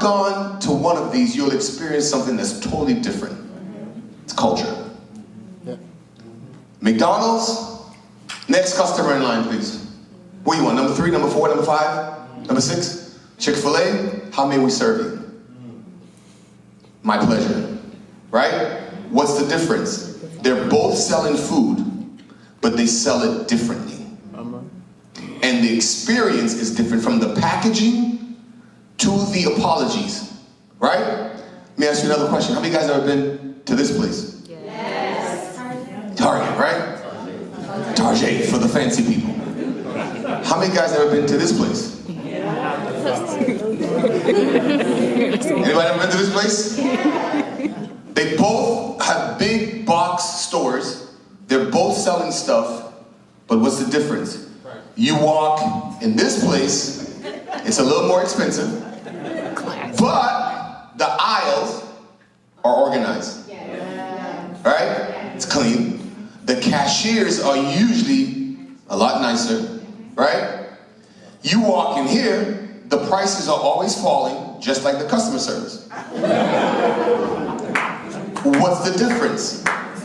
gone to one of these, you'll experience something that's totally different. It's culture. Yeah. McDonald's, next customer in line, please. What do you want? Number 3, number 4, number 5, number 6? Chick-fil-A, how many we serve you? My pleasure. Right? What's the difference? They're both selling food, but they sell it differently. And the experience is different, from the packaging to the apologies. Right? Let me ask you another question. How many guys have ever been to this place? Yes. Target, right? Target for the fancy people. How many guys have ever been to this place? Anybody ever been to this place? They both have big box stores. They're both selling stuff, but what's the difference? You walk in this place, it's a little more expensive, but the aisles are organized. Right? It's clean. The cashiers are usually a lot nicer, right? You walk in here, the prices are always falling, just like the customer service. What's the difference?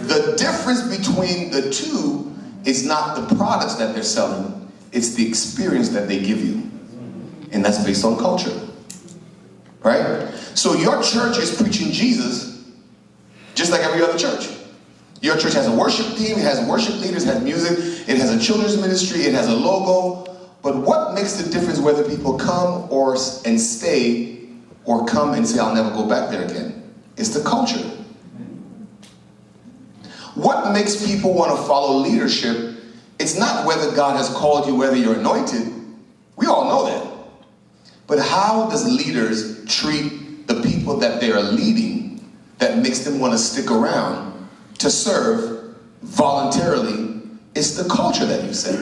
The difference between the two is not the products that they're selling, it's the experience that they give you. And that's based on culture. Right? So your church is preaching Jesus just like every other church. Your church has a worship team, it has worship leaders, it has music, it has a children's ministry, it has a logo. But what makes the difference whether people come and stay, or come and say, I'll never go back there again? It's the culture. What makes people want to follow leadership? It's not whether God has called you, whether you're anointed. We all know that. But how does leaders treat the people that they are leading that makes them want to stick around to serve voluntarily? It's the culture that you set.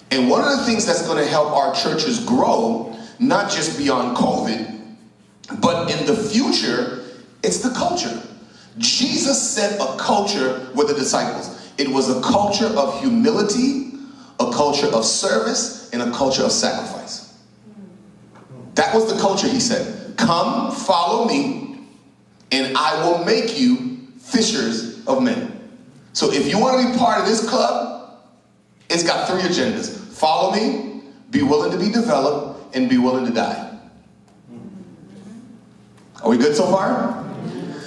And one of the things that's going to help our churches grow, not just beyond COVID, but in the future, it's the culture. Jesus set a culture with the disciples. It was a culture of humility, a culture of service, and a culture of sacrifice. That was the culture he said. Come, follow me, and I will make you fishers of men. So if you want to be part of this club, it's got 3 agendas. Follow me, be willing to be developed, and be willing to die. Are we good so far?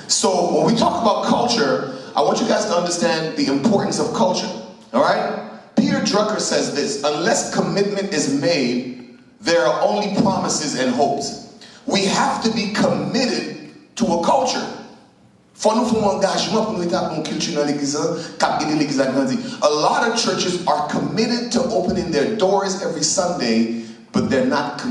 So when we talk about culture, I want you guys to understand the importance of culture. All right? Peter Drucker says this: unless commitment is made, there are only promises and hopes. We have to be committed to a culture. A lot of churches are committed to opening their doors every Sunday, but they're not committed